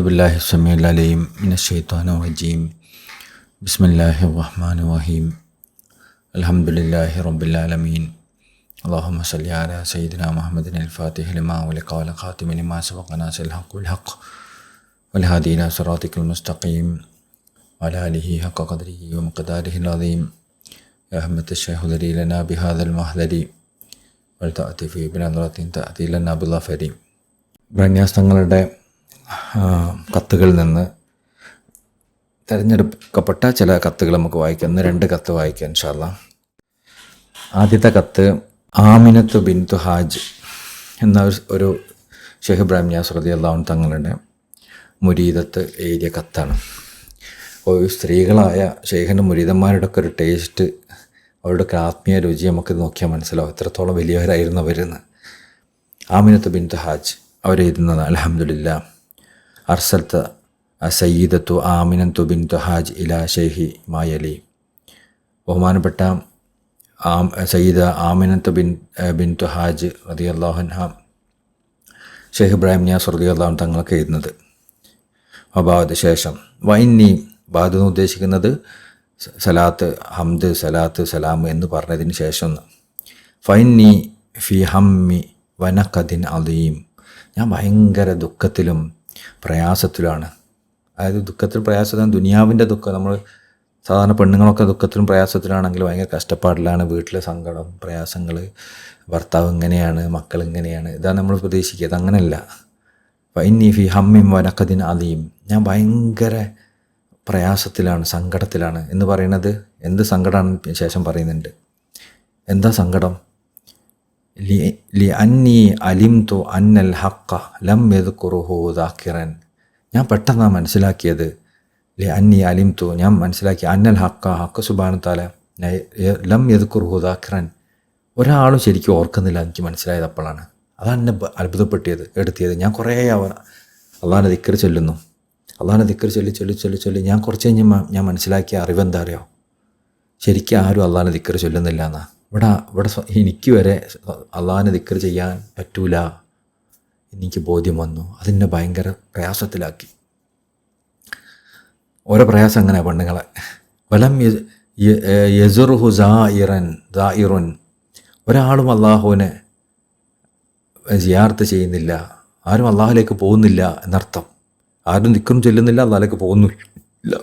അഊദുബില്ലാഹി സമീഉൽ അലീം മിനശ്ശൈത്വാനിർ റജീം. ബിസ്മില്ലാഹിർ റഹ്മാനിർ റഹീം. അൽഹംദുലില്ലാഹി റബ്ബിൽ ആലമീൻ. അല്ലാഹുമ്മ സ്വല്ലി അലാ സയ്യിദിനാ മുഹമ്മദിനിൽ ഫാത്തിഹി ലിമാ ഉഗ്ലിഖ വൽ ഖാതിമി ലിമാ സബഖ നാസിറിൽ ഹഖ് ബിൽ ഹഖ് വൽ ഹാദി ഇലാ സിറാത്തിക്കൽ മുസ്തഖീം വഅലാ ആലിഹി ഹഖ്ക ഖദ്രിഹി വമിഖ്ദാരിഹിൽ അദീം. യാ ഹമ്മത്തശ് ശൈഖ് ഉദ്രി ലനാ ബിഹാദൽ മഹ്ദരി വൽ തഅതി ഫീ ബിനദ്റത്തിൻ തഅതി ലനാ ബിൽ ളഫരി. ബ്രഹ്മണ്യാസ്തങ്ങളുടെ കത്തുകളിൽ നിന്ന് തിരഞ്ഞെടുക്കപ്പെട്ട ചില കത്തുകൾ നമുക്ക് വായിക്കാം. ഇന്ന് 2 കത്ത് വായിക്കാം ഇൻഷാ അല്ലാഹ്. ആദ്യത്തെ കത്ത് ആമിനത്തു ബിൻതു ഹാജ് എന്ന ഒരു ഷെയ്ഖ് ഇബ്രാഹിം നിയാസ് റളിയല്ലാഹു അൻഹു തങ്ങളുടെ മുരീദത്ത് എഴുതിയ കത്താണ്. ഒരു സ്ത്രീകളായ ഷെയ്ഖിൻ്റെ മുരീദന്മാരുടെ ഒക്കെ ഒരു ടേസ്റ്റ്, അവരുടെയൊക്കെ ആത്മീയ രുചി നമുക്ക് നോക്കിയാൽ മനസ്സിലാവും എത്രത്തോളം വലിയവരായിരുന്നു അവരെന്ന്. ആമിനത്തു ബിൻതു ഹാജ് അവരെഴുതുന്നത്: അൽഹംദുലില്ലാ അർസൽത സയ്യിദത്തു ആമിനത്തു ബിൻതു ഹാജ് ഇലാ ഷെയ്ഖി മായലി. ബഹുമാനപ്പെട്ട സയ്യിദ ആമിനത്തു ബിൻതു ഹാജ് റളിയല്ലാഹു അൻഹ ഷെയ്ഖ് ഇബ്രാഹിം നിയാസ് റളിയല്ലാഹു അൻഹു തങ്ങൾക്ക് എഴുതുന്നത്. വബഅദ് ശേഷം, വഇന്നി ബാദ് എന്ന് ഉദ്ദേശിക്കുന്നത് സലാത്ത്, ഹംദ്, സലാത്ത്, സലാം എന്ന് പറഞ്ഞതിന് ശേഷം, ഫഇന്നി ഫി ഹമ്മി വനഖദിൻ അദീം, ഞാൻ ഭയങ്കര ദുഃഖത്തിലും പ്രയാസത്തിലാണ്. അതായത് ദുഃഖത്തിൽ പ്രയാസത്തിലാണ്, ദുനിയാവിൻ്റെ ദുഃഖം. നമ്മൾ സാധാരണ പെണ്ണുങ്ങളൊക്കെ ദുഃഖത്തിലും പ്രയാസത്തിലാണെങ്കിൽ ഭയങ്കര കഷ്ടപ്പാടിലാണ്, വീട്ടിലെ സങ്കടം, പ്രയാസങ്ങൾ, ഭർത്താവ് ഇങ്ങനെയാണ്, മക്കൾ ഇങ്ങനെയാണ്, ഇതാണ് നമ്മൾ പ്രതീക്ഷിക്കുക. അതങ്ങനെയല്ല. ഫഇന്നി ഫി ഹമ്മിൻ വനഖദിൻ അദീം, ഞാൻ ഭയങ്കര പ്രയാസത്തിലാണ്, സങ്കടത്തിലാണ് എന്ന് പറയുന്നത് എന്ത് സങ്കടമാണ് ശേഷം പറയുന്നുണ്ട്. എന്താ സങ്കടം? ലി അന്നി അലിംതു അന്നൽ ഹഖ ലം യദ്കുറുഹു ദാക്കിറൻ, ഞാൻ പെട്ടെന്നാണ് മനസ്സിലാക്കിയത്. ലി അന്നി അലിംതു, ഞാൻ മനസ്സിലാക്കി, അന്നൽ ഹഖ സുബ്ഹാനഹു തആല ലം യദ്കുറുഹു ദാക്കിറൻ, ഒരാളും ശരിക്കും ഓർക്കുന്നില്ല. എനിക്ക് മനസ്സിലായത് അപ്പോഴാണ്. അതാണ് എന്നെ എടുത്തിയത്. ഞാൻ കുറേ അള്ളാഹുവിൻ്റെ ദിക്ർ ചൊല്ലുന്നു. അള്ളാഹുവിൻ്റെ ദിക്ർ ചൊല്ലി ഞാൻ കുറച്ച് കഴിഞ്ഞ് ഞാൻ മനസ്സിലാക്കിയ അറിവെന്താ അറിയോ? ശരിക്കും ആരും അള്ളാഹുവിൻ്റെ ദിക്ർ ചൊല്ലുന്നില്ല എന്നാണ്. ഇവിടെ എനിക്ക് വരെ അള്ളാഹുവിനെ ദിക്ർ ചെയ്യാൻ പറ്റൂല എനിക്ക് ബോധ്യം വന്നു. അതെന്നെ ഭയങ്കര പ്രയാസത്തിലാക്കി. ഓരോ പ്രയാസം അങ്ങനെ പെണ്ണുങ്ങളെ. വലം യസുറുഹു ദാഇറുൻ, ഒരാളും അള്ളാഹുവിനെ സിയാറത്ത് ചെയ്യുന്നില്ല, ആരും അള്ളാഹുലേക്ക് പോകുന്നില്ല എന്നർത്ഥം. ആരും ദിക്റും ചൊല്ലുന്നില്ല, അള്ളാഹുലേക്ക് പോകുന്നില്ല.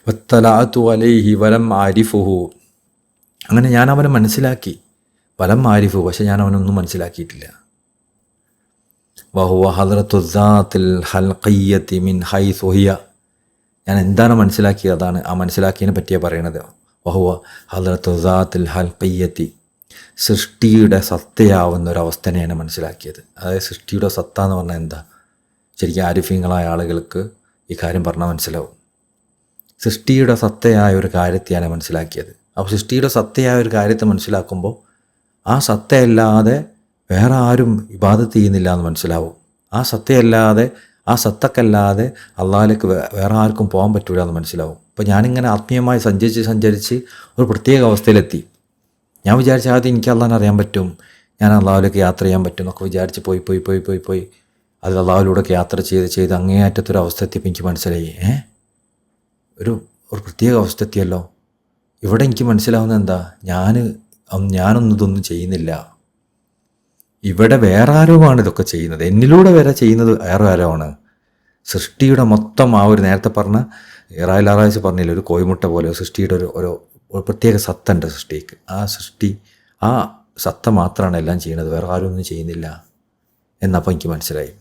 വത്തലഅതു അലൈഹി വലം ആരിഫുഹു, അങ്ങനെ ഞാൻ അവനെ മനസ്സിലാക്കി. വലം ആരിഫു, പക്ഷെ ഞാൻ അവനൊന്നും മനസ്സിലാക്കിയിട്ടില്ല. വഹുവ ഹദ്റത്തു ദാത്തിൽ ഹൽഖിയ്യത്തി മിൻ ഹൈസു ഹിയ, ഞാൻ എന്താണ് മനസ്സിലാക്കിയത് അതാണ് ആ മനസ്സിലാക്കിയതിനെ പറ്റിയാണ് പറയണത്. വഹുവ ഹദ്റത്തു ദാത്തിൽ ഹൽഖിയ്യത്തി, സൃഷ്ടിയുടെ സത്തയാവുന്ന ഒരവസ്ഥനെയാണ് മനസ്സിലാക്കിയത്. അതായത് സൃഷ്ടിയുടെ സത്ത എന്ന് പറഞ്ഞാൽ എന്താ? ശരിക്കും ആരിഫീങ്ങളായ ആളുകൾക്ക് ഈ കാര്യം പറഞ്ഞാൽ മനസ്സിലാവും. സൃഷ്ടിയുടെ സത്തയായ ഒരു കാര്യത്തെയാണ് മനസ്സിലാക്കിയത്. അപ്പോൾ സൃഷ്ടിയുടെ സത്തയായ ഒരു കാര്യത്തെ മനസ്സിലാക്കുമ്പോൾ ആ സത്തയല്ലാതെ വേറെ ആരും ഇബാദത്ത് ചെയ്യുന്നില്ല എന്ന് മനസ്സിലാവും. ആ സത്തയല്ലാതെ, ആ സത്തക്കല്ലാതെ അള്ളാഹിലേക്ക് വേറെ ആർക്കും പോകാൻ പറ്റില്ല എന്ന് മനസ്സിലാവും. അപ്പോൾ ഞാനിങ്ങനെ ആത്മീയമായി സഞ്ചരിച്ച് ഒരു പ്രത്യേക അവസ്ഥയിലെത്തി. ഞാൻ വിചാരിച്ച ആദ്യം എനിക്ക് അള്ളാഹിനെ അറിയാൻ പറ്റും, ഞാൻ അള്ളാഹിലേക്ക് യാത്ര ചെയ്യാൻ പറ്റും എന്നൊക്കെ വിചാരിച്ച് പോയി അത് അള്ളാഹിലൂടെയൊക്കെ യാത്ര ചെയ്ത് അങ്ങേയറ്റത്തൊരു അവസ്ഥ എത്തിയപ്പോൾ എനിക്ക് മനസ്സിലായി, ഒരു പ്രത്യേക അവസ്ഥ എത്തിയല്ലോ. ഇവിടെ എനിക്ക് മനസ്സിലാവുന്നത് എന്താ? ഞാനൊന്നും ഇതൊന്നും ചെയ്യുന്നില്ല. ഇവിടെ വേറെ ആരോമാണ് ഇതൊക്കെ ചെയ്യുന്നത്. എന്നിലൂടെ വരെ ചെയ്യുന്നത് വേറെ ആരോമാണ്. സൃഷ്ടിയുടെ മൊത്തം ആ ഒരു നേരത്തെ പറഞ്ഞ ഇറായിലാറാഴ്ച പറഞ്ഞില്ല, ഒരു കോഴിമുട്ട പോലെ സൃഷ്ടിയുടെ ഒരു പ്രത്യേക സത്ത ഉണ്ട് സൃഷ്ടിക്ക്. ആ സത്ത മാത്രമാണ് എല്ലാം ചെയ്യുന്നത്, വേറെ ആരും ഒന്നും ചെയ്യുന്നില്ല എന്നപ്പോൾ എനിക്ക് മനസ്സിലായി.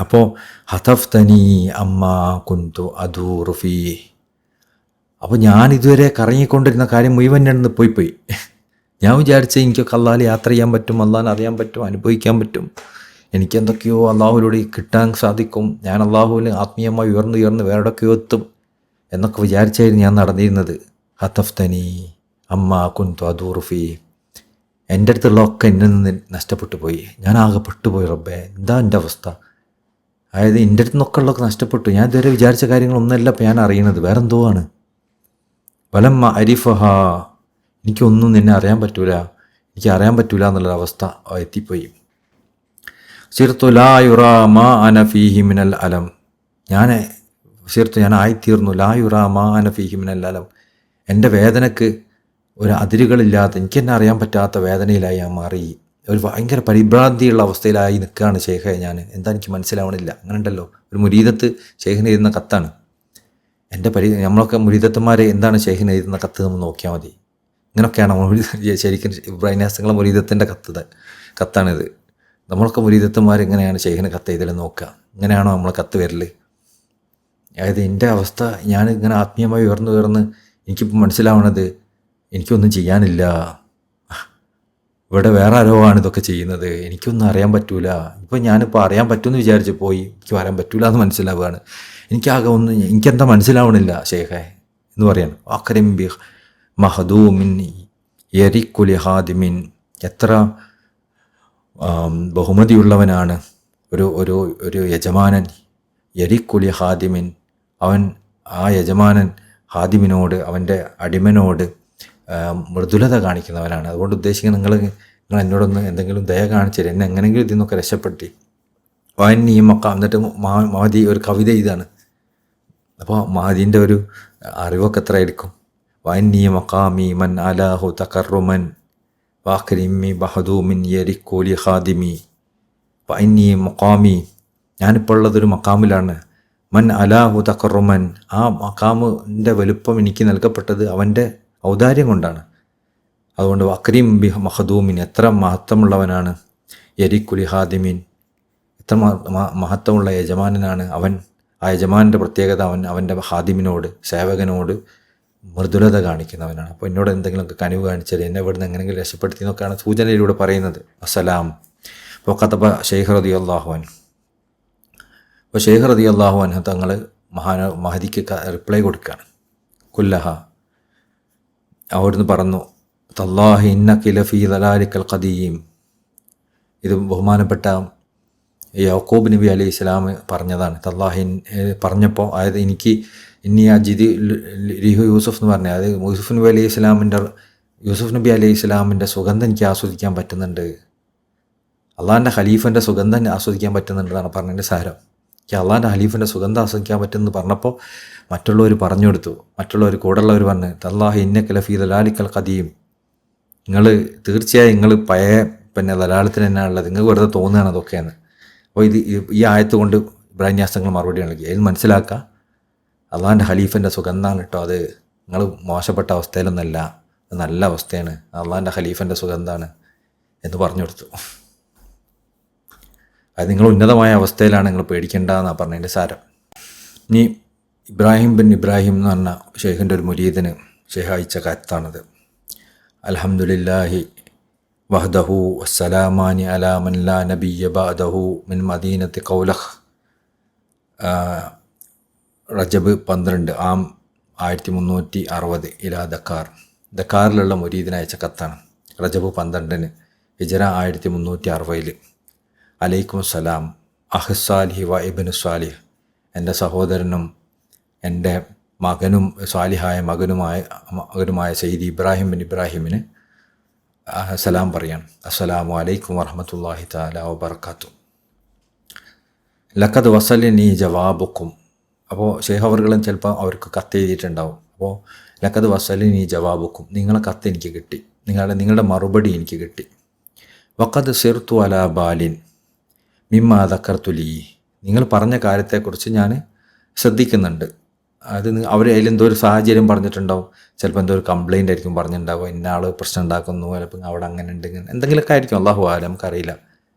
അപ്പോൾ ഹതഫ്തനി അമ്മാ കുന്തു അദൂറു ഫീ, അപ്പോൾ ഞാൻ ഇതുവരെ കറങ്ങിക്കൊണ്ടിരുന്ന കാര്യം മുഴുവൻ നിന്ന് പോയി. ഞാൻ വിചാരിച്ച എനിക്കൊക്കെ അള്ളാഹിൽ യാത്ര ചെയ്യാൻ പറ്റും, അള്ളാഹിനെ അറിയാൻ പറ്റും, അനുഭവിക്കാൻ പറ്റും, എനിക്കെന്തൊക്കെയോ അള്ളാഹുവിലൂടെ കിട്ടാൻ സാധിക്കും, ഞാൻ അള്ളാഹുവിൽ ആത്മീയമായി ഉയർന്ന് വേറെയൊക്കെയോ എത്തും എന്നൊക്കെ വിചാരിച്ചായിരുന്നു ഞാൻ നടന്നിരുന്നത്. ഹതഫ്തനി അമ്മാ കുന്തു അദൂറു ഫീ, എൻ്റെ അടുത്തുള്ളതൊക്കെ എന്നിൽ നിന്ന് നഷ്ടപ്പെട്ടു പോയി. ഞാൻ ആകെ പെട്ടുപോയി. റബ്ബേ, എന്താ എൻ്റെ അവസ്ഥ? അതായത് എൻ്റെ അടുത്ത് നിന്നൊക്കെ ഉള്ളതൊക്കെ നഷ്ടപ്പെട്ടു. ഞാൻ ഇതുവരെ വിചാരിച്ച കാര്യങ്ങളൊന്നുമല്ല ഇപ്പോൾ ഞാൻ അറിയുന്നത്, വേറെ എന്തോ ആണ്. വലമ്മ അരിഫഹ, എനിക്കൊന്നും നിന്നെ അറിയാൻ പറ്റൂല, എനിക്ക് അറിയാൻ പറ്റൂല എന്നുള്ളൊരവസ്ഥ എത്തിപ്പോയി. സിർതു ലാ യുറാ മാ അന ഫീഹി മിനൽ അലം, ഞാൻ ഞാൻ ആയിത്തീർന്നു, ലാ യുറാ മാ അന ഫീഹി മിനൽ അലം. എൻ്റെ വേദനയ്ക്ക് ഒരു അതിരുകളില്ലാത്ത, എനിക്ക് തന്നെ അറിയാൻ പറ്റാത്ത വേദനയിലായി ഞാൻ മാറി. ഒരു ഭയങ്കര പരിഭ്രാന്തിയുള്ള അവസ്ഥയിലായി നിൽക്കുകയാണ് ഷെയ്ഖെ ഞാൻ. എന്താ എനിക്ക് മനസ്സിലാവണില്ല. അങ്ങനെ ഉണ്ടല്ലോ ഒരു മുരീദത്ത് ഷെയ്ഖിന് എഴുതുന്ന കത്താണ്. നമ്മളൊക്കെ മുരീദത്തന്മാരെ എന്താണ് ഷെയ്ഖിന് എഴുതുന്ന കത്ത് നമ്മൾ നോക്കിയാൽ മതി. ഇങ്ങനെയൊക്കെയാണ് ശരിക്കും ഇബ്രാഹിം നിയാസ് മുരീദത്തിൻ്റെ കത്താണിത്. നമ്മളൊക്കെ മുരീദത്തന്മാർ എങ്ങനെയാണ് ഷെയ്ഖിന് കത്ത് എഴുതൽ നോക്കുക? ഇങ്ങനെയാണോ നമ്മൾ കത്ത് വരൽ? അതായത് എൻ്റെ അവസ്ഥ, ഞാൻ ഇങ്ങനെ ആത്മീയമായി ഉയർന്ന് എനിക്കിപ്പോൾ മനസ്സിലാവണത് എനിക്കൊന്നും ചെയ്യാനില്ല, ഇവിടെ വേറെ ആരോ ആണ് ഇതൊക്കെ ചെയ്യുന്നത്, എനിക്കൊന്നും അറിയാൻ പറ്റൂല. ഇപ്പം ഞാനിപ്പോൾ അറിയാൻ പറ്റുമെന്ന് വിചാരിച്ച് പോയി, എനിക്ക് അറിയാൻ പറ്റൂല എന്ന് മനസ്സിലാവുകയാണ്. എനിക്കെന്താ മനസ്സിലാവണില്ല ഷെയ്ഖെ എന്ന് പറയാണ്. അക്രം ബി മഹദൂമിൻ യരിക്കുലി ഹാദിമിൻ, എത്ര ബഹുമതിയുള്ളവനാണ് ഒരു യജമാനൻ. യരിക്കുലി ഹാദിമിൻ, ആ യജമാനൻ ഹാദിമിനോട്, അവൻ്റെ അടിമനോട് മൃദുലത കാണിക്കുന്നവനാണ്. അതുകൊണ്ട് ഉദ്ദേശിക്കുന്നത് നിങ്ങൾ എന്നോടൊന്ന് എന്തെങ്കിലും ദയ കാണിച്ചു എന്നെ എങ്ങനെയെങ്കിലും ഇതിൽ നിന്നൊക്കെ രക്ഷപ്പെട്ടി. വായനീ മക്കാം. എന്നിട്ട് മഹദി ഒരു കവിത ഇതാണ്. അപ്പോൾ മഹദീൻ്റെ ഒരു അറിവൊക്കെ എത്ര ആയിരിക്കും? വായനീ മക്കാമി മൻ അലാഹു തകറുമൻ വാഖരിമി ബഹദൂമിൻ യരിക്കൂലി ഹാദിമി. വായനീ മക്കാമി, ഞാനിപ്പോൾ ഉള്ളതൊരു മക്കാമിലാണ്. മൻ അലാഹു തകറുമൻ, ആ മക്കാമിൻ്റെ വലുപ്പം എനിക്ക് നൽകപ്പെട്ടത് അവൻ്റെ ഔദാര്യം കൊണ്ടാണ്. അതുകൊണ്ട് വക്രീം ബി മഹദൂമിൻ, എത്ര മഹത്വമുള്ളവനാണ്. യരിക്കുലി ഹാദിമീൻ, എത്ര മഹത്വമുള്ള യജമാനനാണ് അവൻ. ആ യജമാനൻ്റെ പ്രത്യേകത അവൻ്റെ ഹാദിമിനോട്, സേവകനോട് മൃദുലത കാണിക്കുന്നവനാണ്. അപ്പോൾ എന്നോട് എന്തെങ്കിലുമൊക്കെ കനിവ് കാണിച്ചാൽ എന്നെ ഇവിടുന്ന് എങ്ങനെയെങ്കിലും രക്ഷപ്പെടുത്തി എന്നൊക്കെയാണ് സൂചനയിലൂടെ പറയുന്നത്. അസ്സലാം. അപ്പോൾ കതബ ഷെയ്ഖ് റളിയല്ലാഹു അൻഹു. അപ്പോൾ ഷെയ്ഖ് റളിയല്ലാഹു അൻഹു തങ്ങൾ മഹദിക്ക് റിപ്ലൈ കൊടുക്കുകയാണ്. കുല്ലഹ, അവിടുന്ന് പറഞ്ഞു, തല്ലാഹി ഇന്നക ലഫീ ദലാലിക്കൽ ഖദീം. ഇത് ബഹുമാനപ്പെട്ട യാക്കൂബ് നബി അലൈഹി ഇസ്ലാം പറഞ്ഞതാണ്. തല്ലാഹി പറഞ്ഞപ്പോൾ, അതായത് ഇനി അജിദ് ലിഹു യൂസുഫ് എന്ന് പറഞ്ഞാൽ, അതായത് യൂസുഫ് നബി അലൈഹി ഇസ്ലാമിൻ്റെ സുഗന്ധം എനിക്ക് ആസ്വദിക്കാൻ പറ്റുന്നുണ്ട്, അള്ളാഹിൻ്റെ ഖലീഫൻ്റെ സുഗന്ധം ആസ്വദിക്കാൻ പറ്റുന്നുണ്ടെന്നാണ് പറഞ്ഞതിൻ്റെ സാരം. എനിക്ക് അള്ളാഹിൻ്റെ ഖലീഫൻ്റെ സുഗന്ധം ആസ്വദിക്കാൻ പറ്റുമെന്ന് പറഞ്ഞപ്പോൾ മറ്റുള്ളവർ പറഞ്ഞു കൊടുത്തു. മറ്റുള്ളവർ കൂടെയുള്ളവർ പറഞ്ഞ്, തല്ലാഹി ഇന്നക ലഫീ ദലാലിക്കൽ ഖദീം, നിങ്ങൾ തീർച്ചയായും നിങ്ങൾ പഴയ ദലാലത്തിന് തന്നെയാണ് ഉള്ളത്, നിങ്ങൾ വെറുതെ തോന്നുകയാണ് അതൊക്കെയാണ്. അപ്പോൾ ഈ ആയത്ത് കൊണ്ട് ഇബ്രാഹിം നിയാസ് മറുപടി നൽകി. അതിൽ മനസ്സിലാക്കുക, അള്ളാഹിൻ്റെ ഖലീഫൻ്റെ സുഗന്ധമാണ് കേട്ടോ, അത് നിങ്ങൾ മോശപ്പെട്ട അവസ്ഥയിലൊന്നല്ല, അത് നല്ല അവസ്ഥയാണ്, അള്ളാഹിൻ്റെ ഖലീഫൻ്റെ സുഗന്ധമാണ് എന്ന് പറഞ്ഞു കൊടുത്തു. അത് നിങ്ങൾ ഉന്നതമായ അവസ്ഥയിലാണ്, നിങ്ങൾ പേടിക്കേണ്ടതെന്നാണ് പറഞ്ഞതിൻ്റെ സാരം. ഇനി ഇബ്രാഹിം ബിൻ ഇബ്രാഹിം എന്ന് പറഞ്ഞ ഷെയ്ഖിൻ്റെ ഒരു മുരീദിന് ഷെയ്ഖ് അയച്ച കത്താണത്. അൽഹംദുലില്ലാഹി വഹ്ദഹു വസ്സലാമാനി അലാ മൻ ലാ നബിയ്യ ബഅദഹു മിൻ മദീനത്തി ഖൗലഹ്. റജബ് 12 ആം 1360 ഇലാ ദക്കാർ. ദക്കാറിലുള്ള മുരീദിന് അയച്ച കത്താണ്. റജബ് 12 ഹിജറ 1360. അലൈക്കും സലാം അഹ്സാലിഹി വ ഇബ്നു സാലിഹ്. എൻ്റെ സഹോദരനും എൻ്റെ മകനും സാലിഹായ മകനുമായ സയ്യിദ് ഇബ്രാഹിം ബിൻ ഇബ്രാഹിമിന് സലാം പറയാം. അസ്സലാമു അലൈക്കും വറഹ്മത്തുള്ളാഹി തആല വബറകാതുഹു. ലഖദ് വസലനി ജവാബുക്കും. അപ്പോൾ ഷെയ്ഖ് അവർകളും ചിലപ്പോൾ അവർക്ക് കത്ത് എഴുതിയിട്ടുണ്ടാവും. അപ്പോൾ ലഖദ് വസലനി ജവാബുക്കും, നിങ്ങളെ കത്ത് എനിക്ക് കിട്ടി, നിങ്ങളുടെ മറുപടി എനിക്ക് കിട്ടി. വഖദ് സിർതു അലാ ബാലിൻ മിമ്മാ ദക്കർതുലി, നിങ്ങൾ പറഞ്ഞ കാര്യത്തെക്കുറിച്ച് ഞാൻ ശ്രദ്ധിക്കുന്നുണ്ട്. അത് അതിലെന്തോ ഒരു സാഹചര്യം പറഞ്ഞിട്ടുണ്ടാവും, ചിലപ്പോൾ എന്തോ ഒരു കംപ്ലയിൻ്റ് ആയിരിക്കും പറഞ്ഞിട്ടുണ്ടാവും, ഇന്ന ആൾ പ്രശ്നം ഉണ്ടാക്കുന്നു, ചിലപ്പോൾ അവിടെ അങ്ങനെ ഉണ്ട്, ഇങ്ങനെ എന്തെങ്കിലുമൊക്കെ ആയിരിക്കും, അള്ളാഹു ആലം, നമുക്കറിയില്ല.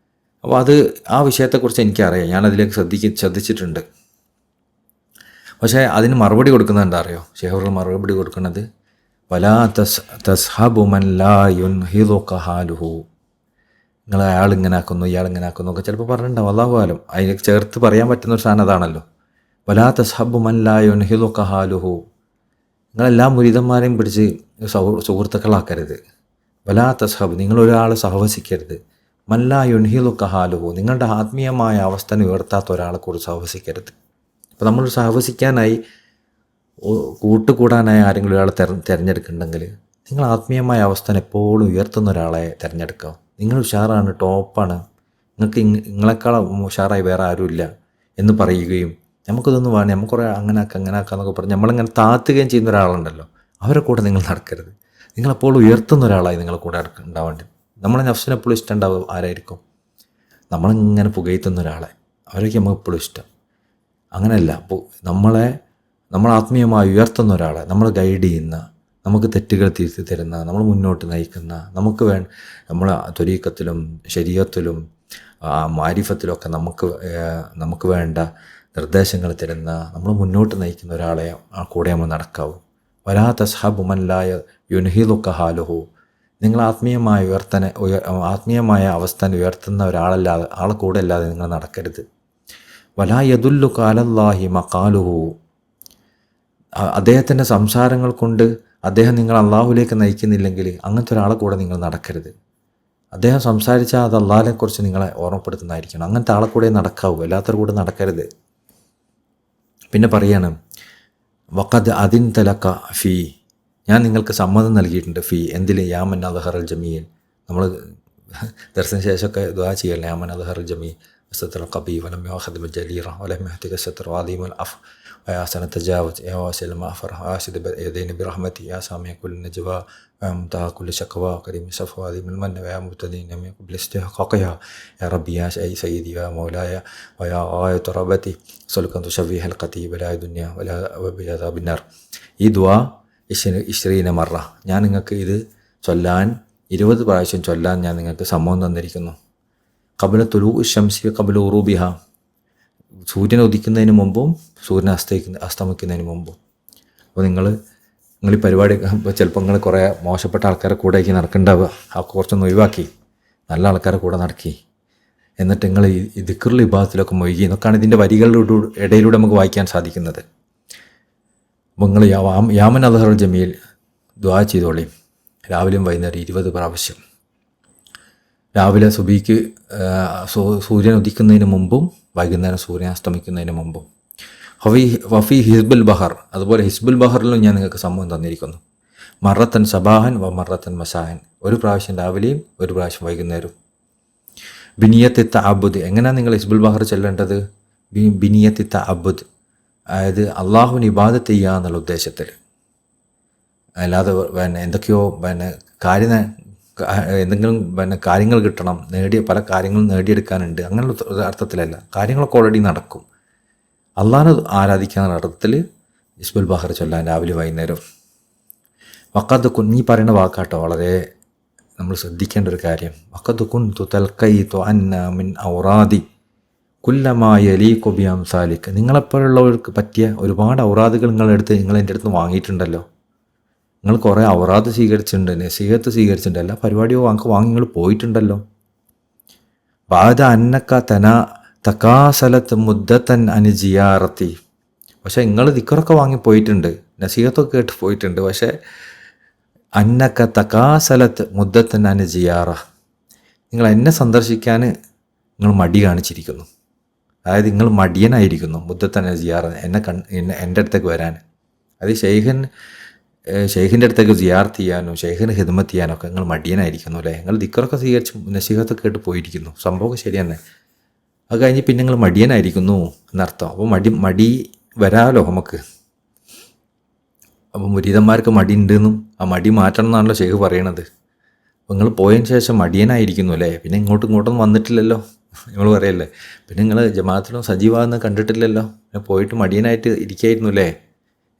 അപ്പോൾ ആ വിഷയത്തെക്കുറിച്ച് എനിക്കറിയാം, ഞാനതിലേക്ക് ശ്രദ്ധിച്ചിട്ടുണ്ട്. പക്ഷേ അതിന് മറുപടി കൊടുക്കുന്നത് എന്താ അറിയോ? ഷെയ്ഖുകൾ മറുപടി കൊടുക്കുന്നത് വലാ തസ്ഹബു മൻ ലാ യുൻഹിദുക ഹാലുഹു. നിങ്ങൾ അയാൾ ഇങ്ങനെ ആക്കുന്നു, ഇയാൾ ഇങ്ങനെ ആക്കുന്നു ഒക്കെ ചിലപ്പോൾ പറഞ്ഞിട്ടുണ്ടാവും, അള്ളാഹു ആലം. അതിന് ചേർത്ത് പറയാൻ പറ്റുന്ന ഒരു സാധനം അതാണല്ലോ. വലാ തസ്ഹബു മൻ ലാ യുൻഹിദുക ഹാലുഹു. നിങ്ങളെല്ലാ മുരീദന്മാരെയും പിടിച്ച് സുഹൃത്തുക്കളാക്കരുത്. വലാ തസ്ഹബ്, നിങ്ങളൊരാൾ സഹവസിക്കരുത്. മൻ ലാ യുൻഹിദുക ഹാലുഹു, നിങ്ങളുടെ ആത്മീയമായ അവസ്ഥ ഉയർത്താത്ത ഒരാളെക്കുറിച്ച് സഹവസിക്കരുത്. അപ്പോൾ നമ്മൾ സഹവസിക്കാനായി, കൂട്ടുകൂടാനായി ആരെങ്കിലും ഒരാളെ തിരഞ്ഞെടുക്കുന്നുണ്ടെങ്കിൽ നിങ്ങൾ ആത്മീയമായ അവസ്ഥ എപ്പോഴും ഉയർത്തുന്ന ഒരാളെ തിരഞ്ഞെടുക്കുക. നിങ്ങൾ ഉഷാറാണ്, ടോപ്പാണ്, നിങ്ങളെക്കാളും ഉഷാറായി വേറെ ആരുമില്ല എന്ന് പറയുകയും നമുക്കിതൊന്നും വേണം, നമുക്ക് കുറേ അങ്ങനെ ആക്കാന്നൊക്കെ പറഞ്ഞ് നമ്മളിങ്ങനെ താത്തുകയും ചെയ്യുന്ന ഒരാളുണ്ടല്ലോ, അവരെ കൂടെ നിങ്ങൾ നടക്കരുത്. നിങ്ങളെപ്പോഴും ഉയർത്തുന്ന ഒരാളായി നിങ്ങളെ കൂടെ ഉണ്ടാവേണ്ടത്. നമ്മളെ നഫ്സിനെപ്പോഴും ഇഷ്ടം ഉണ്ടാവും ആരായിരിക്കും? നമ്മളിങ്ങനെ പുകയത്തുന്ന ഒരാളെ, അവരൊക്കെ നമുക്ക് എപ്പോഴും ഇഷ്ടം. അങ്ങനെയല്ല. അപ്പോൾ നമ്മൾ ആത്മീയമായി ഉയർത്തുന്ന ഒരാളെ, നമ്മൾ ഗൈഡ് ചെയ്യുന്ന, നമുക്ക് തെറ്റുകൾ തിരുത്തി തരുന്ന, നമ്മൾ മുന്നോട്ട് നയിക്കുന്ന, നമ്മളെ ത്വരീഖത്തിലും ശരീഅത്തിലും മാരിഫത്തിലൊക്കെ നമുക്ക് വേണ്ട നിർദ്ദേശങ്ങൾ തരുന്ന, നമ്മൾ മുന്നോട്ട് നയിക്കുന്ന ഒരാളെ കൂടെ നമ്മൾ നടക്കാവൂ. വലാ തസ്ഹബു മൻലായ യുൻഹിദുക ഹാലുഹു. നിങ്ങൾ ആത്മീയമായ അവസ്ഥ ഉയർത്തുന്ന ആളെ കൂടെ അല്ലാതെ നിങ്ങൾ നടക്കരുത്. വലാ യദുല്ലുക അലല്ലാഹി മഖാലുഹു. അദ്ദേഹത്തിൻ്റെ സംസാരങ്ങൾ കൊണ്ട് അദ്ദേഹം നിങ്ങൾ അള്ളാഹുലേക്ക് നയിക്കുന്നില്ലെങ്കിൽ അങ്ങനത്തെ ഒരാളെ കൂടെ നിങ്ങൾ നടക്കരുത്. അദ്ദേഹം സംസാരിച്ചാൽ അത് അള്ളാഹിനെക്കുറിച്ച് നിങ്ങളെ ഓർമ്മപ്പെടുത്തുന്നതായിരിക്കണം. അങ്ങനത്തെ ആളെ കൂടെ നടക്കാവൂ, എല്ലാത്തവരുടെ കൂടെ നടക്കരുത്. പിന്നെ പറയാണ്, വഖദ് അദിൻ തലക്ക ഫീ. ഞാൻ നിങ്ങൾക്ക് സമ്മതം നൽകിയിട്ടുണ്ട്. ഫീ എന്തിൽ? യാമൻ അദ്ഹറൽ ജമീൽ. നമ്മൾ ദർശന ശേഷമൊക്കെ ദുആ ചെയ്യല്ലേ, യാമൻ അദ്ഹറൽ ജമീൽ വസത്തൽ ഖബീ വലം യഖദ് ബജലീറ വലം യഹ്തിക സത്ര വാദീമുൽ അഫ് ويا سنة تجاوز يا واسل المغفر واسد يدين برحمتي يا سامع كل نجوى ويا منتهى كل شكوى كريم الصفوى ذي المن ويا مبتدين من قبل استحقاقها يا ربي يا سيدي يا مولاي ويا غاية رغبتي أسألك أن تشفي حلقتي بلا دنيا ولا بعذاب النار. ഈ ദുആ 20 മറ ഞാൻ നിങ്ങൾക്ക് ഇത് ചൊല്ലാൻ 20 പ്രാവശ്യം ചൊല്ലാൻ ഞാൻ നിങ്ങൾക്ക് സമ്മതം തന്നിരിക്കുന്നു. ഖബ്ല തുലൂഇ ശംസി ഖബ്ല ഉറൂബിഹ. സൂര്യൻ ഉദിക്കുന്നതിന് മുമ്പും സൂര്യൻ അസ്തമിക്കുന്നതിന് മുമ്പും. അപ്പോൾ നിങ്ങൾ ഈ പരിപാടി ചിലപ്പോൾ നിങ്ങൾ കുറേ മോശപ്പെട്ട ആൾക്കാരെ കൂടെ ആക്കി നടക്കണ്ടാവുക. ആ കുറച്ചൊന്ന് ഒഴിവാക്കി നല്ല ആൾക്കാരെ കൂടെ നടക്കി, എന്നിട്ട് നിങ്ങൾ ഈ ദിക്റുൽ ഇബാദത്തിലൊക്കെ മൊയ്കി. എന്നൊക്കെയാണ് ഇതിൻ്റെ വരികളുടെ ഇടയിലൂടെ നമുക്ക് വായിക്കാൻ സാധിക്കുന്നത്. അപ്പോൾ നിങ്ങൾ യാമൻ അദ്ഹറൽ ജമീൽ ദുആ ചെയ്തോളി, രാവിലെയും വൈകുന്നേരം 20 പ്രാവശ്യം. രാവിലെ സുബഹിക്ക് സൂര്യൻ ഉദിക്കുന്നതിന് മുമ്പും വൈകുന്നേരം സൂര്യൻ അസ്തമിക്കുന്നതിന് മുമ്പും. വഫി ഹിസ്ബുൽ ബഹർ. അതുപോലെ ഹിസ്ബുൽ ബഹറിലും ഞാൻ നിങ്ങൾക്ക് സമ്മതം തന്നിരിക്കുന്നു. മറത്തൻ സബാഹൻ വ മറത്തൻ മസാഹൻ. ഒരു പ്രാവശ്യം രാവിലെയും ഒരു പ്രാവശ്യം വൈകുന്നേരവും. ബിനിയത്തി തഅബ്ബുദ്. എങ്ങനെയാണ് നിങ്ങൾ ഹിസ്ബുൽ ബഹർ ചെല്ലേണ്ടത്? ബിനിയത്തി തഅബ്ബുദ്, അതായത് അള്ളാഹുവിന് ഇബാദത്ത് ചെയ്യുക എന്നുള്ള ഉദ്ദേശത്തിൽ, അല്ലാതെ എന്തൊക്കെയോ എന്തെങ്കിലും കാര്യങ്ങൾ കിട്ടണം, പല കാര്യങ്ങളും നേടിയെടുക്കാനുണ്ട്, അങ്ങനെയുള്ള അർത്ഥത്തിലല്ല. കാര്യങ്ങളൊക്കെ ഓൾറെഡി നടക്കും. അള്ളാഹിനെ ആരാധിക്കാനുള്ള അർത്ഥത്തിൽ ഹിസ്ബുൽ ബഹർ ചൊല്ലാൻ രാവിലെ വൈകുന്നേരം. വഖദ് കുൻ, ഈ പറയുന്ന വാക്കാട്ടോ വളരെ നമ്മൾ ശ്രദ്ധിക്കേണ്ട ഒരു കാര്യം. വഖദ് കുൻതു തൽഖൈതു അന്ന മിൻ ഔറാദി കുല്ലമാ യലീഖു ബി അംസാലിക. നിങ്ങളെപ്പോലുള്ളവർക്ക് പറ്റിയ ഒരുപാട് ഔറാദുകൾ നിങ്ങൾ എൻ്റെ അടുത്ത് വാങ്ങിയിട്ടുണ്ടല്ലോ. നിങ്ങൾ കുറേ ഔറാദ് സ്വീകരിച്ചിട്ടുണ്ട്, നസീഹത്ത് സ്വീകരിച്ചിട്ടുണ്ട്, എല്ലാ പരിപാടിയോ വാങ്ങി നിങ്ങൾ പോയിട്ടുണ്ടല്ലോ. ബാദ അന്നക്ക തകാസലത്ത് മുദ്ദത്തൻ അനുജിയാറത്തി. പക്ഷേ നിങ്ങൾ ദിക്റൊക്കെ വാങ്ങി പോയിട്ടുണ്ട്, നസീഹത്തൊക്കെ കേട്ട് പോയിട്ടുണ്ട്. പക്ഷേ അന്നക്ക തകാസലത്ത് മുദ്ദത്തൻ അനുജിയാറ, നിങ്ങൾ എന്നെ സന്ദർശിക്കാൻ നിങ്ങൾ മടി കാണിച്ചിരിക്കുന്നു. അതായത് നിങ്ങൾ മടിയനായിരിക്കുന്നു. മുദ്ദത്തൻ അനുജിയാറ, എൻ്റെ അടുത്തേക്ക് വരാൻ. അത് ഷെയ്ഖിൻ്റെ അടുത്തേക്ക് സിയാർത്ത് ചെയ്യാനോ ഷെയ്ഖിന് ഹിദ്മത്ത് ചെയ്യാനൊക്കെ നിങ്ങൾ മടിയനായിരിക്കുന്നു അല്ലേ. നിങ്ങൾ ദിക്റൊക്കെ സ്വീകരിച്ച് നസീഹത്തൊക്കെ കേട്ട് പോയിരിക്കുന്നു, സംഭവമൊക്കെ ശരി തന്നെ. അത് കഴിഞ്ഞ് പിന്നെ നിങ്ങൾ മടിയനായിരിക്കുന്നു എന്നർത്ഥം. അപ്പോൾ മടി വരാമല്ലോ നമുക്ക്. അപ്പോൾ മുരീദന്മാർക്ക് മടി ഉണ്ടെന്നും ആ മടി മാറ്റണം എന്നാണല്ലോ ഷെയ്ഖ് പറയണത്. അപ്പോൾ നിങ്ങൾ പോയതിന് ശേഷം മടിയനായിരിക്കുന്നു അല്ലേ, പിന്നെ ഇങ്ങോട്ടും വന്നിട്ടില്ലല്ലോ നിങ്ങൾ പറയല്ലേ. പിന്നെ നിങ്ങൾ ജമാഅത്തിലും സജീവാന്ന് കണ്ടിട്ടില്ലല്ലോ, പിന്നെ പോയിട്ട് മടിയനായിട്ട് ഇരിക്കായിരുന്നു അല്ലേ,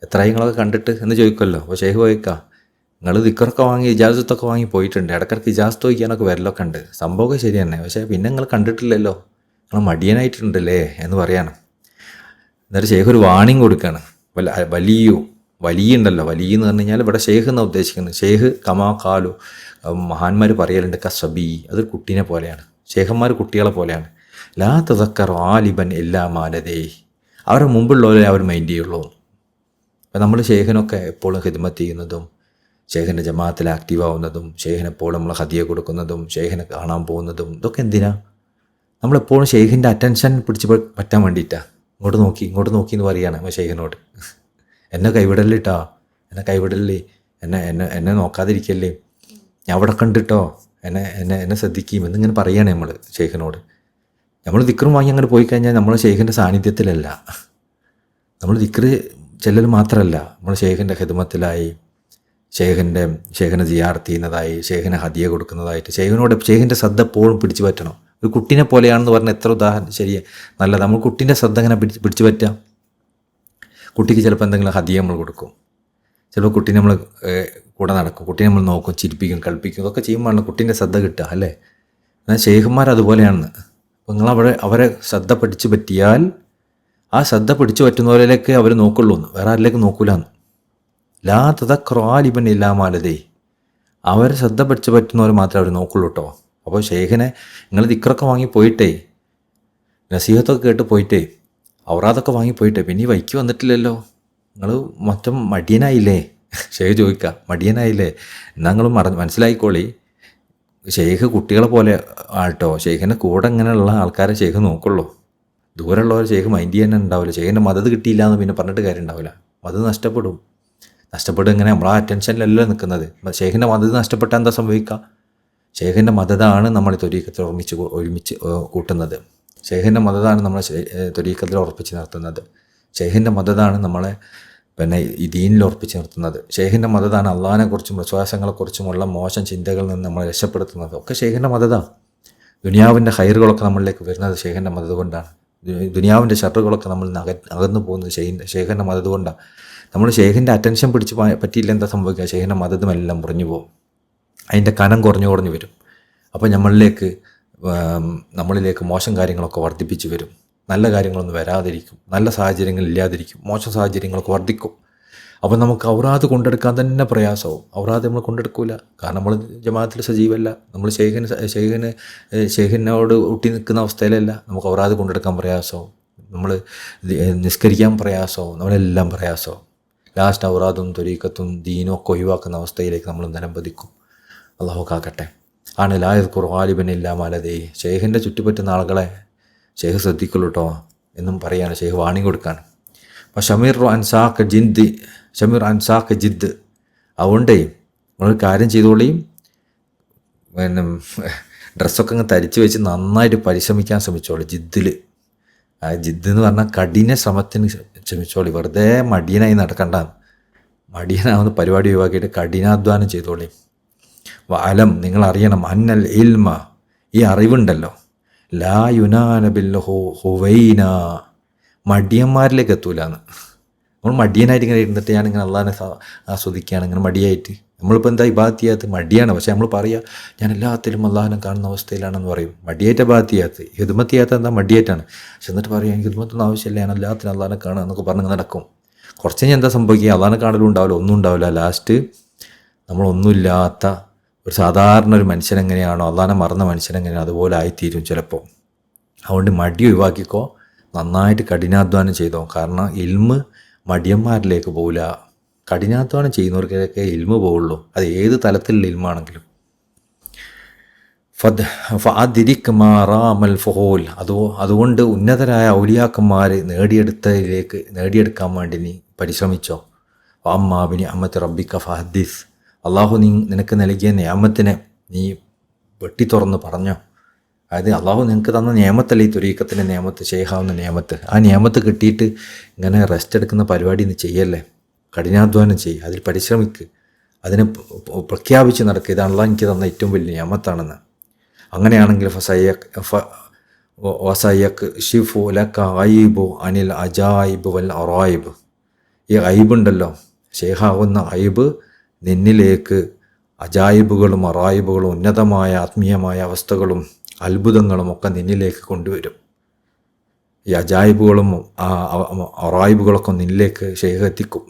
എത്രയും നിങ്ങളൊക്കെ കണ്ടിട്ട് എന്ന് ചോദിക്കുമല്ലോ. അപ്പോൾ ഷെയ്ഖ് ചോദിക്കാം, നിങ്ങൾ ദിക്റൊക്കെ വാങ്ങി ഇജാസത്തൊക്കെ വാങ്ങി പോയിട്ടുണ്ട്, ഇടയ്ക്കിടയ്ക്ക് ഇജാസത്ത് ചോദിക്കാനൊക്കെ വരലൊക്കെ ഉണ്ട്, സംഭവമൊക്കെ ശരി തന്നെ. പക്ഷേ പിന്നെ നിങ്ങൾ കണ്ടിട്ടില്ലല്ലോ, നിങ്ങൾ മടിയനായിട്ടുണ്ടല്ലേ എന്ന് പറയാണ്. എന്നിട്ട് ഷെയ്ഖ് ഒരു വാണിംഗ് കൊടുക്കുകയാണ്. വലിയ ഉണ്ടല്ലോ, വലിയ എന്ന് പറഞ്ഞു കഴിഞ്ഞാൽ ഇവിടെ ഷെയ്ഖ് എന്നാണ് ഉദ്ദേശിക്കുന്നത്. ഷെയ്ഖ് കമാ കാലു, മഹാന്മാർ പറയലുണ്ട് കസബി, അതൊരു കുട്ടീനെ പോലെയാണ്. ഷെയ്ഖന്മാർ കുട്ടികളെ പോലെയാണ്. ലാ തദക്കർ ആലിബൻ എല്ലാ മാലതേ, അവരുടെ മുമ്പുള്ളവരെ അവർ മൈൻഡ് ചെയ്യുള്ളൂ. അപ്പം നമ്മൾ ഷെയ്ഖിനൊക്കെ എപ്പോഴും ഹിദ്മത്ത് ചെയ്യുന്നതും ഷെയ്ഖിൻ്റെ ജമാഅത്തിൽ ആക്റ്റീവ് ആവുന്നതും ഷെയ്ഖിനെപ്പോഴും നമ്മൾ ഹദിയ കൊടുക്കുന്നതും ഷെയ്ഖിനെ കാണാൻ പോകുന്നതും ഇതൊക്കെ എന്തിനാ? നമ്മളെപ്പോഴും ഷെയ്ഖിൻ്റെ അറ്റൻഷൻ പിടിച്ച് പറ്റാൻ വേണ്ടിയിട്ടാണ്. ഇങ്ങോട്ട് നോക്കി എന്ന് പറയുകയാണ് നമ്മൾ ഷെയ്ഖിനോട്. എന്നെ കൈവിടല്ലിട്ടാ, എന്നെ നോക്കാതിരിക്കല്ലേ, ഞാൻ അവിടെ കണ്ടിട്ടോ, എന്നെ ശ്രദ്ധിക്കും എന്നിങ്ങനെ പറയുകയാണ് നമ്മൾ ഷെയ്ഖിനോട്. നമ്മൾ ദിക്റും വാങ്ങി അങ്ങനെ പോയി കഴിഞ്ഞാൽ നമ്മൾ ഷെയ്ഖിൻ്റെ സാന്നിധ്യത്തിലല്ല. നമ്മൾ ദിക്റ് ചെല്ലൽ മാത്രമല്ല, നമ്മൾ ഷെയ്ഖിൻ്റെ ഖിദ്മത്തിലായി, ഷെയ്ഖിനെ സിയാറത്ത് ചെയ്യുന്നതായി, ഷെയ്ഖിനെ ഹദിയ കൊടുക്കുന്നതായിട്ട്, ഷെയ്ഖിൻ്റെ ശ്രദ്ധ എപ്പോഴും പിടിച്ചു പറ്റണം. ഒരു കുട്ടീനെ പോലെയാണെന്ന് പറഞ്ഞ എത്ര ഉദാഹരണം ശരിയാ നല്ലത്. നമ്മൾ കുട്ടീൻ്റെ ശ്രദ്ധ എങ്ങനെ പിടിച്ചു പറ്റാം? കുട്ടിക്ക് ചിലപ്പോൾ എന്തെങ്കിലും ഹദിയ നമ്മൾ കൊടുക്കും, ചിലപ്പോൾ കുട്ടീനെ നമ്മൾ കൂടെ നടക്കും, കുട്ടീനെ നമ്മൾ നോക്കും, ചിരിപ്പിക്കും, കളിപ്പിക്കും, ഇതൊക്കെ ചെയ്യുമ്പോഴാണ് കുട്ടീൻ്റെ ശ്രദ്ധ കിട്ടുക അല്ലേ. എന്നാൽ ഷെയ്ഖന്മാർ അതുപോലെയാണെന്ന്. അപ്പോൾ നിങ്ങൾ അവരെ ശ്രദ്ധ പിടിച്ചു പറ്റിയാൽ ആ ശ്രദ്ധ പിടിച്ചു പറ്റുന്നവരിലേക്ക് അവർ നോക്കുള്ളൂ എന്ന്, വേറെ ആരിലേക്ക് നോക്കൂലെന്ന്. ലാ തദക്റാലിബൻ ഇല്ലാമാലതേ, അവർ ശ്രദ്ധ പിടിച്ചു പറ്റുന്നവർ മാത്രമേ അവർ നോക്കുള്ളൂ കേട്ടോ. അപ്പോൾ ഷെയ്ഖിനെ നിങ്ങൾ ദിക്റൊക്കെ വാങ്ങി പോയിട്ടേ, നസീഹത്തൊക്കെ കേട്ട് പോയിട്ടേ, ഔറാദൊക്കെ വാങ്ങി പോയിട്ടേ, പിന്നെ ഈ വൈക്ക് വന്നിട്ടില്ലല്ലോ, നിങ്ങൾ മൊത്തം മടിയനായില്ലേ? ഷെയ്ഖ് ചോദിക്കുക, മടിയനായില്ലേ? എന്നാൽ നിങ്ങൾ മനസ്സിലായിക്കോളി, ഷെയ്ഖ് കുട്ടികളെ പോലെ ആട്ടോ. ഷെയ്ഖിൻ്റെ കൂടെ ഇങ്ങനെയുള്ള ആൾക്കാരെ ഷെയ്ഖ് നോക്കുള്ളൂ. ദൂരമുള്ളവർ ഷെയ്ഖ് മൈൻഡ് ചെയ്യാൻ ഉണ്ടാവില്ല. ഷെയ്ഖിൻ്റെ മദത് കിട്ടിയില്ല എന്ന് പിന്നെ പറഞ്ഞിട്ട് കാര്യം ഉണ്ടാവില്ല. മദത് നഷ്ടപ്പെടും. ഇങ്ങനെ നമ്മളാ അറ്റൻഷനിലല്ല നിൽക്കുന്നത്. ഷെയ്ഖിൻ്റെ മദത് നഷ്ടപ്പെട്ടാൽ എന്താ സംഭവിക്കുക? ഷെയ്ഖിൻ്റെ മദതാണ് നമ്മളെ ത്വരീഖത്തിൽ ഒരുമിച്ച് കൂട്ടുന്നത്. ഷെയ്ഖിൻ്റെ മദതാണ് നമ്മളെ ത്വരീഖത്തിൽ ഉറപ്പിച്ച് നിർത്തുന്നത്. ഷെയ്ഖിൻ്റെ മദതാണ് നമ്മളെ പിന്നെ ഈ ദീനിൽ ഉറപ്പിച്ച് നിർത്തുന്നത്. ഷെയ്ഖിൻ്റെ മദതാണ് അള്ളാഹിനെക്കുറിച്ചും വിശ്വാസങ്ങളെക്കുറിച്ചുമുള്ള മോശം ചിന്തകളിൽ നിന്ന് നമ്മളെ രക്ഷപ്പെടുത്തുന്നത്. ഒക്കെ ഷെയ്ഖിൻ്റെ മദതാണ്. ദുനിയാവിൻ്റെ ഹൈറുകളൊക്കെ നമ്മളിലേക്ക് വരുന്നത് ഷെയ്ഖിൻ്റെ മദത് കൊണ്ടാണ്. ദുനിയാവിൻ്റെ ഷറുകളൊക്കെ നമ്മൾ അകന്നു പോകുന്നത് ഷെയ്ഖിൻ്റെ മദത് കൊണ്ടാണ്. നമ്മൾ ഷെയ്ഖിൻ്റെ അറ്റൻഷൻ പിടിച്ച് പറ്റിയില്ല എന്താ സംഭവിക്കുക? ഷെയ്ഖിൻ്റെ മദതും എല്ലാം മുറിഞ്ഞു പോകും. അതിൻ്റെ കനം കുറഞ്ഞു വരും. അപ്പോൾ നമ്മളിലേക്ക് മോശം കാര്യങ്ങളൊക്കെ വർദ്ധിപ്പിച്ച് വരും. നല്ല കാര്യങ്ങളൊന്നും വരാതിരിക്കും, നല്ല സാഹചര്യങ്ങൾ ഇല്ലാതിരിക്കും, മോശം സാഹചര്യങ്ങളൊക്കെ വർദ്ധിക്കും. അപ്പോൾ നമുക്ക് ഔറാദ് കൊണ്ടെടുക്കാൻ തന്നെ പ്രയാസവും. ഔറാദ് നമ്മൾ കൊണ്ടെടുക്കില്ല, കാരണം നമ്മൾ ജമാഅത്തിൽ സജീവല്ല, നമ്മൾ ഷെയ്ഖിനോട് ഒട്ടി നിൽക്കുന്ന അവസ്ഥയിലല്ല. നമുക്ക് ഔറാദ് കൊണ്ടെടുക്കാൻ പ്രയാസവും, നമ്മൾ നിസ്കരിക്കാൻ പ്രയാസവും, നമ്മളെല്ലാം പ്രയാസവും. ലാസ്റ്റ് ഔറാദും ത്വരീഖത്തും ദീനും ഒക്കെ ഒഴിവാക്കുന്ന അവസ്ഥയിലേക്ക് നമ്മൾ നിലംപതിക്കും. അള്ളാഹു കാക്കട്ടെ. ആണ് ലായത് ഖുർആലിബൻ ഇല്ലാ മലതേ. ഷെയ്ഖിൻ്റെ ചുറ്റുപറ്റുന്ന ആളുകളെ ഷെയ്ഖ് ശ്രദ്ധിക്കുള്ളൂ കേട്ടോ എന്നും പറയാണ്. ഷെയ്ഖ് വാണി കൊടുക്കാണ്. അപ്പോൾ ഷമീർ അൻസാഖ് ജിദ്. അതുകൊണ്ടേ നമ്മളൊരു കാര്യം ചെയ്തോളിയും, പിന്നെ ഡ്രസ്സൊക്കെ അങ്ങ് തരിച്ച് വെച്ച് നന്നായിട്ട് പരിശ്രമിക്കാൻ ശ്രമിച്ചോളൂ. ജിദ് എന്ന് പറഞ്ഞാൽ കഠിന ശ്രമത്തിന് ശ്രമിച്ചോളി. വെറുതെ മടിയനായി നടക്കണ്ടാന്ന്. മടിയനാവുന്ന പരിപാടി ഒഴിവാക്കിയിട്ട് കഠിനാധ്വാനം ചെയ്തോളി. അലം, നിങ്ങൾ അറിയണം, അന്നൽ ഇൽമ, ഈ അറിവുണ്ടല്ലോ, ലാ യുനാനബിൽ ഹുവൈന, മടിയന്മാരിലേക്ക് എത്തൂലാന്ന്. നമ്മൾ മടിയനായിട്ട് ഇങ്ങനെ ഇരുന്നിട്ട് ഞാനിങ്ങനെ അള്ളാഹിനെ ആസ്വദിക്കുകയാണ് ഇങ്ങനെ മടിയായിട്ട്. നമ്മളിപ്പോൾ എന്താ ഇബാദത്ത് ചെയ്യാത്ത? മടിയാണ്. പക്ഷേ നമ്മൾ പറയുക ഞാൻ എല്ലാത്തിലും അള്ളാഹിനെ കാണുന്ന അവസ്ഥയിലാണെന്ന് പറയും. മടിയേറ്റ ഇബാദത്ത് ചെയ്യാത്ത, ഹിദ്മത്ത് ചെയ്യാത്ത എന്താ മടിയേറ്റാണ്. പക്ഷെ എന്നിട്ട് പറയുക എനിക്ക് ഹിദ്മത്തൊന്നും ആവശ്യമില്ല, ഞാൻ എല്ലാത്തിനും അള്ളാഹിനെ കാണുക എന്നൊക്കെ പറഞ്ഞ് നടക്കും. കുറച്ച് കഴിഞ്ഞാൽ എന്താ സംഭവിക്കുക? അള്ളാഹിനെ കാണലും ഉണ്ടാവില്ല, ഒന്നും ഉണ്ടാവില്ല. ലാസ്റ്റ് നമ്മളൊന്നുമില്ലാത്ത ഒരു സാധാരണ ഒരു മനുഷ്യനെങ്ങനെയാണോ, അള്ളാഹിനെ മറന്ന മനുഷ്യനെങ്ങനെയാണോ അതുപോലെ ആയിത്തീരും ചിലപ്പോൾ. അതുകൊണ്ട് മടി ഒഴിവാക്കിക്കോ, നന്നായിട്ട് കഠിനാധ്വാനം ചെയ്തോ. കാരണം ഇൽമ് മടിയന്മാരിലേക്ക് പോകില്ല. കഠിനാധ്വാനം ചെയ്യുന്നവർക്കൊക്കെ ഇൽമ് പോവുള്ളൂ, അത് ഏത് തലത്തിലുള്ള ഇൽമാണെങ്കിലും. അതുകൊണ്ട് ഉന്നതരായ ഔലിയാക്കന്മാർ നേടിയെടുക്കാൻ വേണ്ടി നീ പരിശ്രമിച്ചോ. അമ്മാബിനി അമ്മത്ത് റബ്ബിക്ക ഫഹദ്ദീസ്, അള്ളാഹു നിനക്ക് നൽകിയ നിയമത്തിനെ നീ വെട്ടി തുറന്ന് പറഞ്ഞോ. അതായത് അള്ളാഹു നിനക്ക് തന്ന നിയമത്തല്ലേ ഈ ത്വരീഖത്തിൻ്റെ നിയമത്ത്, ഷെയ്ഖാവുന്ന നിയമത്ത്. ആ നിയമത്ത് കിട്ടിയിട്ട് ഇങ്ങനെ റെസ്റ്റ് എടുക്കുന്ന പരിപാടി നീ ചെയ്യല്ലേ. കഠിനാധ്വാനം ചെയ്യ്, അതിൽ പരിശ്രമിക്ക്, അതിനെ പ്രഖ്യാപിച്ച് നടക്കുക, ഇത് അള്ളാഹ് എനിക്ക് തന്ന ഏറ്റവും വലിയ നിയമത്താണെന്ന്. അങ്ങനെയാണെങ്കിൽ ഷിഫു ലക ഐബു അനിൽ അജായിബ് വൽ അറായിബ്, ഈ ഐബുണ്ടല്ലോ, ഷെയ്ഖാവുന്ന ഐബ് നിന്നിലേക്ക് അജായിബുകളും അറായിബുകളും ഉന്നതമായ ആത്മീയമായ അവസ്ഥകളും അത്ഭുതങ്ങളും ഒക്കെ നിന്നിലേക്ക് കൊണ്ടുവരും. ഈ അജായിബുകളും അറായിബുകളൊക്കെ നിന്നിലേക്ക് ഷെയ്ഖ് എത്തിക്കും.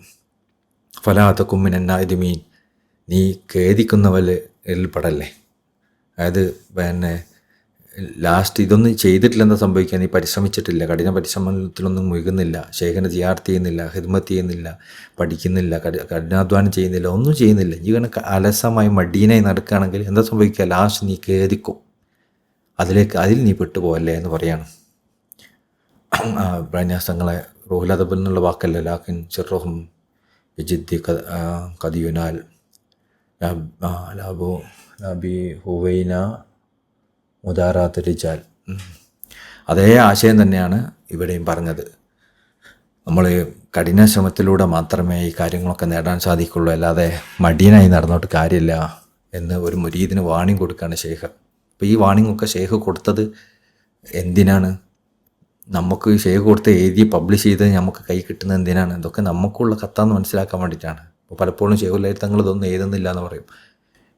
ഫലാത്തക്കും മിനന്നാദിമീൻ, നീ ഖേദിക്കുന്നവരിൽ പെടല്ലേ. അതായത് പിന്നെ ലാസ്റ്റ് ഇതൊന്നും ചെയ്തിട്ടില്ല എന്താ സംഭവിക്കുക? നീ പരിശ്രമിച്ചിട്ടില്ല, കഠിന പരിശ്രമത്തിലൊന്നും മുഴുകുന്നില്ല, ഷെയ്ഖിനെ സിയാറത്ത് ചെയ്യുന്നില്ല, ഹിദ്മത്ത് ചെയ്യുന്നില്ല, പഠിക്കുന്നില്ല, കഠിനാധ്വാനം ചെയ്യുന്നില്ല, ഒന്നും ചെയ്യുന്നില്ല. ഈ കണക്ക് അലസമായി മടീനായി നടക്കുകയാണെങ്കിൽ എന്താ സംഭവിക്കുക? ലാസ്റ്റ് നീ ഖേദിക്കും. അതിൽ നീ പെട്ടുപോകല്ലേ എന്ന് പറയാണ്. പ്രന്യാസങ്ങളെ റൂഹുൽ എന്നുള്ള വാക്കല്ല, ലാക്കിൻ ചെറുഹും ജിദ്ദി കദിയുനാൽ ലാബു നബി ഹുവൈന മുദാറാത്ത് റിജാൽ. അതേ ആശയം തന്നെയാണ് ഇവിടെയും പറഞ്ഞത്. നമ്മൾ കഠിന ശ്രമത്തിലൂടെ മാത്രമേ ഈ കാര്യങ്ങളൊക്കെ നേടാൻ സാധിക്കുള്ളൂ, അല്ലാതെ മടിയനായി നടന്നോട്ട് കാര്യമില്ല എന്ന് ഒരു മുരീദിന് വാണിംഗ് കൊടുക്കുകയാണ് ഷെയ്ഖ്. അപ്പോൾ ഈ വാണിംഗ് ഒക്കെ ഷെയ്ഖ് കൊടുത്തത് എന്തിനാണ്? നമുക്ക് ഷെയ്ഖ് കൊടുത്ത് എഴുതി പബ്ലിഷ് ചെയ്ത് നമുക്ക് കൈ കിട്ടുന്നത് എന്തിനാണ്? ഇതൊക്കെ നമുക്കുള്ള കത്താന്ന് മനസ്സിലാക്കാൻ വേണ്ടിയിട്ടാണ്. അപ്പോൾ പലപ്പോഴും ഷെയ്ഖുൽ തങ്ങൾ ഇതൊന്നും എഴുതുന്നില്ല എന്ന് പറയും.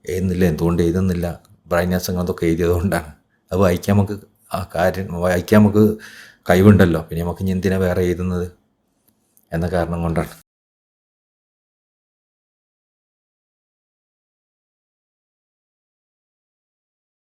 എഴുതുന്നില്ല, എന്തുകൊണ്ട് എഴുതുന്നില്ല? ബ്രൈനാസങ്ങൾ അതൊക്കെ എഴുതിയതുകൊണ്ടാണ്. അത് വായിക്കാൻ നമുക്ക് വായിക്കാൻ നമുക്ക് കഴിവുണ്ടല്ലോ, പിന്നെ നമുക്ക് ഇനി എന്തിനാണ് വേറെ എഴുതുന്നത് എന്ന കാരണം കൊണ്ടാണ്.